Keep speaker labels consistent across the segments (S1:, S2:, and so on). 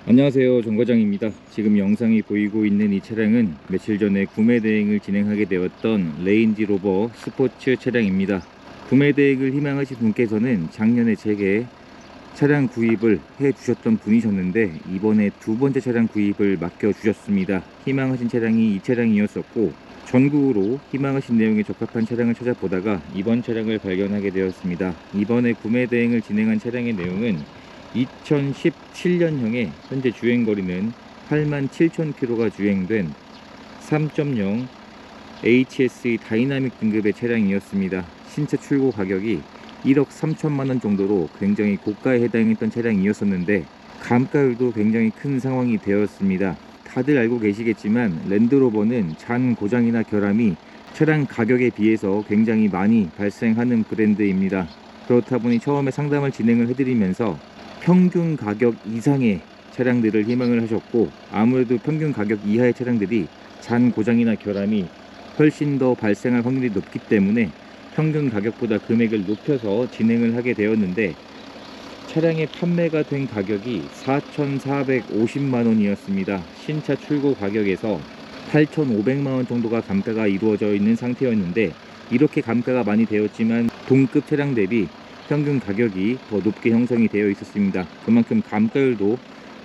S1: 안녕하세요, 정 과장입니다. 지금 영상이 보이고 있는 이 차량은 며칠 전에 구매 대행을 진행하게 되었던 레인지로버 스포츠 차량입니다. 구매 대행을 희망하신 분께서는 작년에 제게 차량 구입을 해 주셨던 분이셨는데 이번에 두 번째 차량 구입을 맡겨 주셨습니다. 희망하신 차량이 이 차량이었었고, 전국으로 희망하신 내용에 적합한 차량을 찾아보다가 이번 차량을 발견하게 되었습니다. 이번에 구매 대행을 진행한 차량의 내용은 2017년형의 현재 주행거리는 87,000km가 주행된 3.0 HSE 다이나믹 등급의 차량이었습니다. 신차 출고 가격이 1억 3천만원 정도로 굉장히 고가에 해당했던 차량이었었는데 감가율도 굉장히 큰 상황이 되었습니다. 다들 알고 계시겠지만 랜드로버는 잔 고장이나 결함이 차량 가격에 비해서 굉장히 많이 발생하는 브랜드입니다. 그렇다 보니 처음에 상담을 진행을 해드리면서 평균 가격 이상의 차량들을 희망을 하셨고, 아무래도 평균 가격 이하의 차량들이 잔 고장이나 결함이 훨씬 더 발생할 확률이 높기 때문에 평균 가격보다 금액을 높여서 진행을 하게 되었는데, 차량의 판매가 된 가격이 4,450만원이었습니다. 신차 출고 가격에서 8,500만원 정도가 감가가 이루어져 있는 상태였는데, 이렇게 감가가 많이 되었지만 동급 차량 대비 평균 가격이 더 높게 형성이 되어 있었습니다. 그만큼 감가율도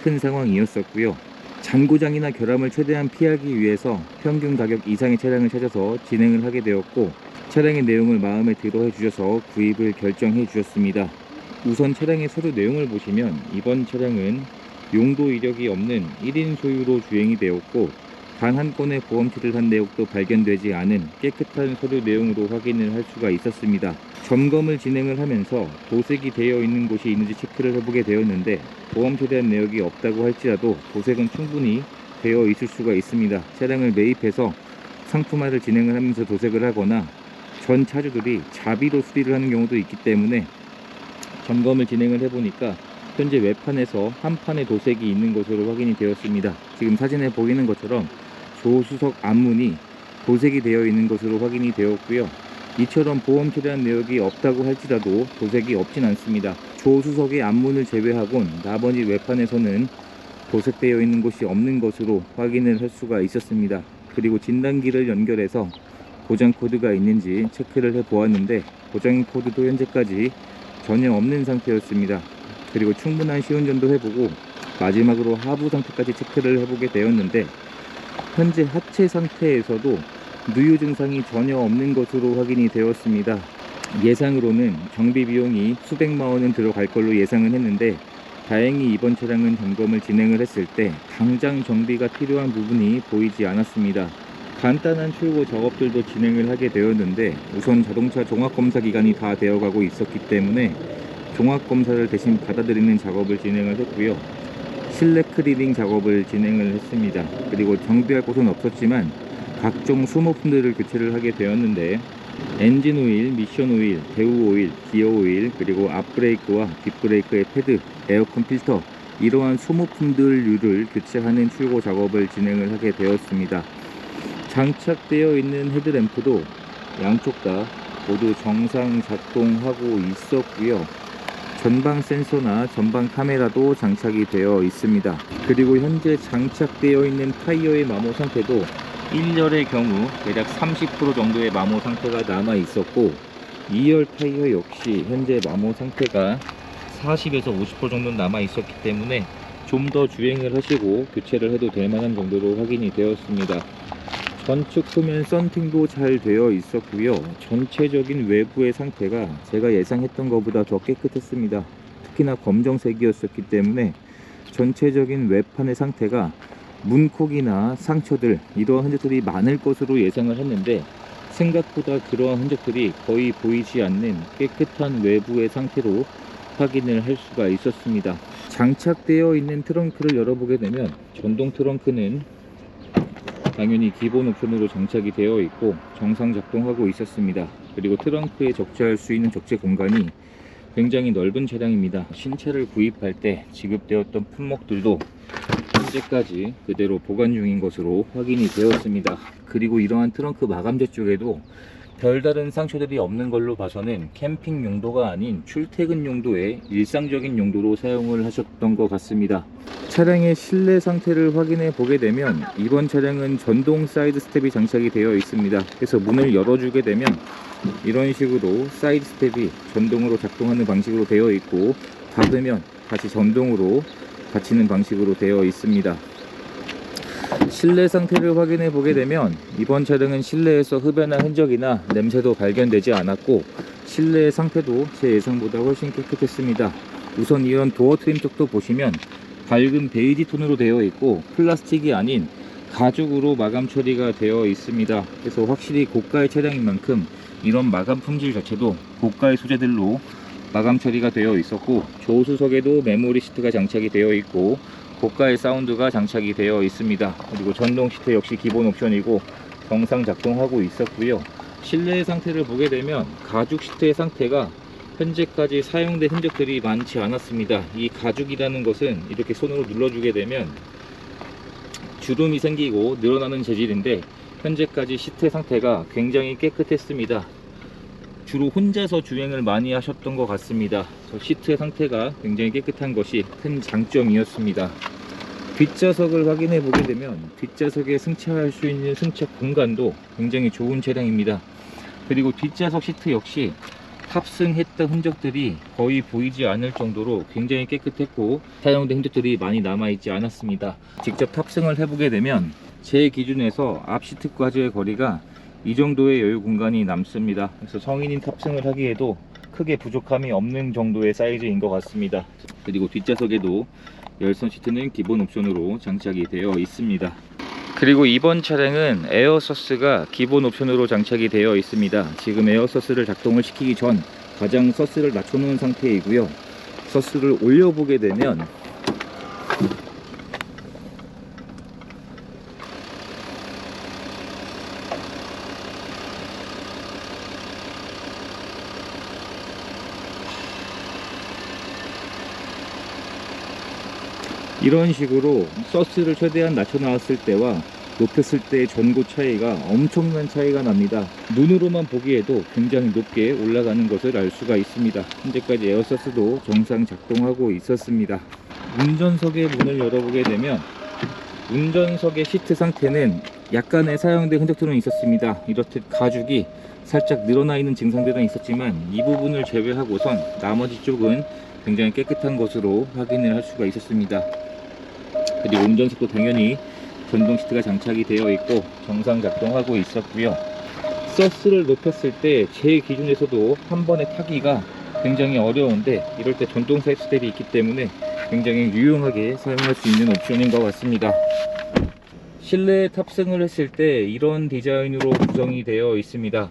S1: 큰 상황이었었고요. 잔고장이나 결함을 최대한 피하기 위해서 평균 가격 이상의 차량을 찾아서 진행을 하게 되었고, 차량의 내용을 마음에 들어 해주셔서 구입을 결정해 주셨습니다. 우선 차량의 서류 내용을 보시면 이번 차량은 용도 이력이 없는 1인 소유로 주행이 되었고, 단 한 건의 보험치를 한 내역도 발견되지 않은 깨끗한 서류 내용으로 확인을 할 수가 있었습니다. 점검을 진행을 하면서 도색이 되어 있는 곳이 있는지 체크를 해보게 되었는데, 보험치에 대한 내역이 없다고 할지라도 도색은 충분히 되어 있을 수가 있습니다. 차량을 매입해서 상품화를 진행을 하면서 도색을 하거나 전 차주들이 자비로 수리를 하는 경우도 있기 때문에 점검을 진행을 해보니까 현재 외판에서 한 판의 도색이 있는 것으로 확인이 되었습니다. 지금 사진에 보이는 것처럼 조수석 앞문이 도색이 되어 있는 것으로 확인이 되었고요. 이처럼 보험치에 대한 내역이 없다고 할지라도 도색이 없진 않습니다. 조수석의 앞문을 제외하곤 나머지 외판에서는 도색되어 있는 곳이 없는 것으로 확인을 할 수가 있었습니다. 그리고 진단기를 연결해서 고장 코드가 있는지 체크를 해 보았는데 고장 코드도 현재까지 전혀 없는 상태였습니다. 그리고 충분한 시운전도 해보고 마지막으로 하부 상태까지 체크를 해보게 되었는데, 현재 하체 상태에서도 누유 증상이 전혀 없는 것으로 확인이 되었습니다. 예상으로는 정비 비용이 수백만 원은 들어갈 걸로 예상은 했는데, 다행히 이번 차량은 점검을 진행을 했을 때 당장 정비가 필요한 부분이 보이지 않았습니다. 간단한 출고 작업들도 진행을 하게 되었는데, 우선 자동차 종합검사 기간이 다 되어가고 있었기 때문에 종합검사를 대신 받아들이는 작업을 진행을 했고요. 실내 클리닝 작업을 진행을 했습니다. 그리고 정비할 곳은 없었지만 각종 소모품들을 교체를 하게 되었는데, 엔진 오일, 미션 오일, 대우 오일, 기어 오일, 그리고 앞브레이크와 뒷브레이크의 패드, 에어컨 필터, 이러한 소모품들류를 교체하는 출고 작업을 진행을 하게 되었습니다. 장착되어 있는 헤드램프도 양쪽 다 모두 정상 작동하고 있었고요. 전방 센서나 전방 카메라도 장착이 되어 있습니다. 그리고 현재 장착되어 있는 타이어의 마모 상태도 1열의 경우 대략 30% 정도의 마모 상태가 남아 있었고, 2열 타이어 역시 현재 마모 상태가 40에서 50% 정도 남아 있었기 때문에 좀 더 주행을 하시고 교체를 해도 될 만한 정도로 확인이 되었습니다. 전축 후면 썬팅도 잘 되어 있었고요. 전체적인 외부의 상태가 제가 예상했던 것보다 더 깨끗했습니다. 특히나 검정색이었었기 때문에 전체적인 외판의 상태가 문콕이나 상처들, 이러한 흔적들이 많을 것으로 예상을 했는데 생각보다 그러한 흔적들이 거의 보이지 않는 깨끗한 외부의 상태로 확인을 할 수가 있었습니다. 장착되어 있는 트렁크를 열어보게 되면 전동 트렁크는 당연히 기본 옵션으로 장착이 되어 있고 정상 작동하고 있었습니다. 그리고 트렁크에 적재할 수 있는 적재 공간이 굉장히 넓은 차량입니다. 신차를 구입할 때 지급되었던 품목들도 현재까지 그대로 보관 중인 것으로 확인이 되었습니다. 그리고 이러한 트렁크 마감재 쪽에도 별다른 상처들이 없는 걸로 봐서는 캠핑 용도가 아닌 출퇴근 용도의 일상적인 용도로 사용을 하셨던 것 같습니다. 차량의 실내 상태를 확인해 보게 되면 이번 차량은 전동 사이드 스텝이 장착이 되어 있습니다. 그래서 문을 열어주게 되면 이런 식으로 사이드 스텝이 전동으로 작동하는 방식으로 되어 있고, 닫으면 다시 전동으로 닫히는 방식으로 되어 있습니다. 실내 상태를 확인해 보게 되면 이번 차량은 실내에서 흡연한 흔적이나 냄새도 발견되지 않았고, 실내 상태도 제 예상보다 훨씬 깨끗했습니다. 우선 이런 도어 트림 쪽도 보시면 밝은 베이지 톤으로 되어 있고 플라스틱이 아닌 가죽으로 마감 처리가 되어 있습니다. 그래서 확실히 고가의 차량인 만큼 이런 마감 품질 자체도 고가의 소재들로 마감 처리가 되어 있었고, 조수석에도 메모리 시트가 장착이 되어 있고 고가의 사운드가 장착이 되어 있습니다. 그리고 전동 시트 역시 기본 옵션이고 정상 작동하고 있었고요. 실내 상태를 보게 되면 가죽 시트의 상태가 현재까지 사용된 흔적들이 많지 않았습니다. 이 가죽이라는 것은 이렇게 손으로 눌러주게 되면 주름이 생기고 늘어나는 재질인데, 현재까지 시트의 상태가 굉장히 깨끗했습니다. 주로 혼자서 주행을 많이 하셨던 것 같습니다. 시트의 상태가 굉장히 깨끗한 것이 큰 장점이었습니다. 뒷좌석을 확인해 보게 되면 뒷좌석에 승차할 수 있는 승차 공간도 굉장히 좋은 차량입니다. 그리고 뒷좌석 시트 역시 탑승했던 흔적들이 거의 보이지 않을 정도로 굉장히 깨끗했고 사용된 흔적들이 많이 남아있지 않았습니다. 직접 탑승을 해보게 되면 제 기준에서 앞 시트까지의 거리가 이 정도의 여유 공간이 남습니다. 그래서 성인인 탑승을 하기에도 크게 부족함이 없는 정도의 사이즈인 것 같습니다. 그리고 뒷좌석에도 열선 시트는 기본 옵션으로 장착이 되어 있습니다. 그리고 이번 차량은 에어서스가 기본 옵션으로 장착이 되어 있습니다. 지금 에어서스를 작동을 시키기 전 가장 서스를 낮춰놓은 상태이고요. 서스를 올려보게 되면 이런 식으로 서스를 최대한 낮춰 놨을 때와 높였을 때의 전고 차이가 엄청난 차이가 납니다. 눈으로만 보기에도 굉장히 높게 올라가는 것을 알 수가 있습니다. 현재까지 에어서스도 정상 작동하고 있었습니다. 운전석의 문을 열어보게 되면 운전석의 시트 상태는 약간의 사용된 흔적들은 있었습니다. 이렇듯 가죽이 살짝 늘어나 있는 증상들은 있었지만 이 부분을 제외하고선 나머지 쪽은 굉장히 깨끗한 것으로 확인을 할 수가 있었습니다. 그리고 운전석도 당연히 전동 시트가 장착이 되어 있고 정상 작동하고 있었고요. 서스를 높였을 때 제 기준에서도 한 번에 타기가 굉장히 어려운데, 이럴 때 전동 사이드 스텝이 있기 때문에 굉장히 유용하게 사용할 수 있는 옵션인 것 같습니다. 실내에 탑승을 했을 때 이런 디자인으로 구성이 되어 있습니다.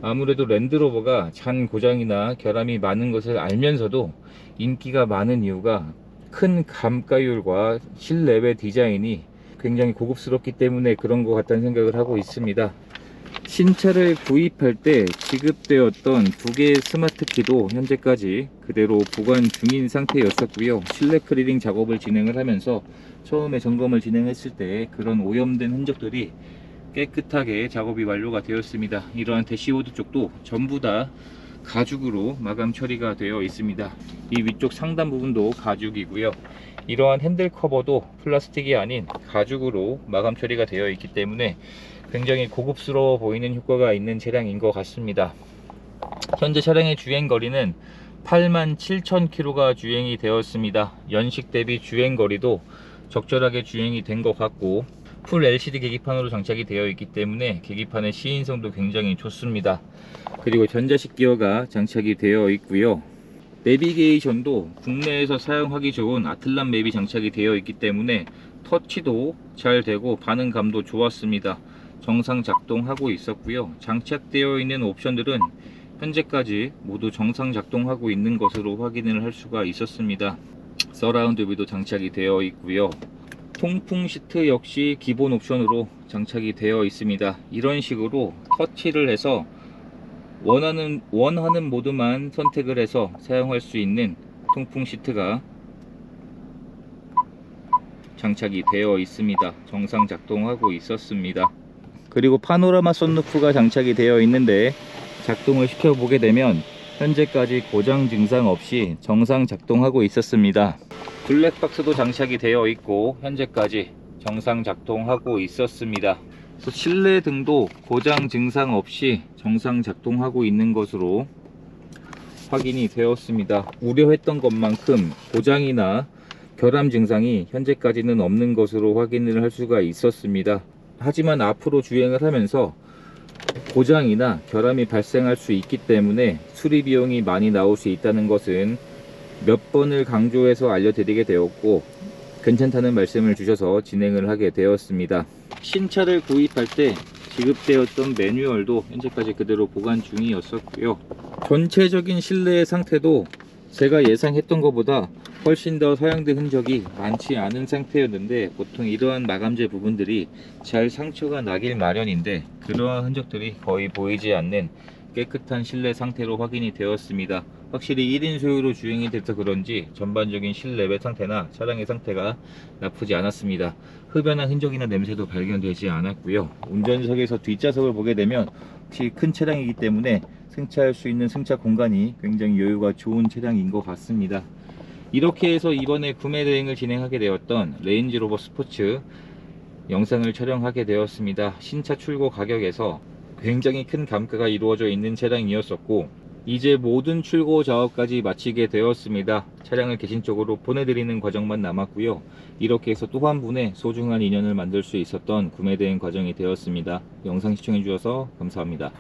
S1: 아무래도 랜드로버가 잔 고장이나 결함이 많은 것을 알면서도 인기가 많은 이유가 큰 감가율과 실내외 디자인이 굉장히 고급스럽기 때문에 그런 것 같다는 생각을 하고 있습니다. 신차를 구입할 때 지급되었던 두 개의 스마트 키도 현재까지 그대로 보관 중인 상태였었고요. 실내 클리닝 작업을 진행을 하면서 처음에 점검을 진행했을 때 그런 오염된 흔적들이 깨끗하게 작업이 완료가 되었습니다. 이러한 대시보드 쪽도 전부 다 가죽으로 마감 처리가 되어 있습니다. 이 위쪽 상단 부분도 가죽이고요. 이러한 핸들 커버도 플라스틱이 아닌 가죽으로 마감 처리가 되어 있기 때문에 굉장히 고급스러워 보이는 효과가 있는 차량인 것 같습니다. 현재 차량의 주행거리는 87,000km가 주행이 되었습니다. 연식 대비 주행거리도 적절하게 주행이 된 것 같고, 풀 LCD 계기판으로 장착이 되어 있기 때문에 계기판의 시인성도 굉장히 좋습니다. 그리고 전자식 기어가 장착이 되어 있고요. 내비게이션도 국내에서 사용하기 좋은 아틀란 맵이 장착이 되어 있기 때문에 터치도 잘 되고 반응감도 좋았습니다. 정상 작동하고 있었고요. 장착되어 있는 옵션들은 현재까지 모두 정상 작동하고 있는 것으로 확인을 할 수가 있었습니다. 서라운드 뷰도 장착이 되어 있고요. 통풍 시트 역시 기본 옵션으로 장착이 되어 있습니다. 이런 식으로 터치를 해서 원하는 모드만 선택을 해서 사용할 수 있는 통풍 시트가 장착이 되어 있습니다. 정상 작동하고 있었습니다. 그리고 파노라마 썬루프가 장착이 되어 있는데 작동을 시켜보게 되면 현재까지 고장 증상 없이 정상 작동하고 있었습니다. 블랙박스도 장착이 되어 있고 현재까지 정상 작동하고 있었습니다. 그래서 실내 등도 고장 증상 없이 정상 작동하고 있는 것으로 확인이 되었습니다. 우려했던 것만큼 고장이나 결함 증상이 현재까지는 없는 것으로 확인을 할 수가 있었습니다. 하지만 앞으로 주행을 하면서 고장이나 결함이 발생할 수 있기 때문에 수리 비용이 많이 나올 수 있다는 것은 몇 번을 강조해서 알려드리게 되었고 괜찮다는 말씀을 주셔서 진행을 하게 되었습니다. 신차를 구입할 때 지급되었던 매뉴얼도 현재까지 그대로 보관 중이었었고요. 전체적인 실내의 상태도 제가 예상했던 것보다 훨씬 더 사용된 흔적이 많지 않은 상태였는데 보통 이러한 마감재 부분들이 잘 상처가 나길 마련인데 그러한 흔적들이 거의 보이지 않는 깨끗한 실내 상태로 확인이 되었습니다. 확실히 1인 소유로 주행이 돼서 그런지 전반적인 실내외 상태나 차량의 상태가 나쁘지 않았습니다. 흡연한 흔적이나 냄새도 발견되지 않았고요. 운전석에서 뒷좌석을 보게 되면 혹시 큰 차량이기 때문에 승차할 수 있는 승차 공간이 굉장히 여유가 좋은 차량인 것 같습니다. 이렇게 해서 이번에 구매 대행을 진행하게 되었던 레인지로버 스포츠 영상을 촬영하게 되었습니다. 신차 출고 가격에서 굉장히 큰 감가가 이루어져 있는 차량이었었고 이제 모든 출고 작업까지 마치게 되었습니다. 차량을 개신적으로 보내드리는 과정만 남았고요. 이렇게 해서 또 한 분의 소중한 인연을 만들 수 있었던 구매 대행 과정이 되었습니다. 영상 시청해 주셔서 감사합니다.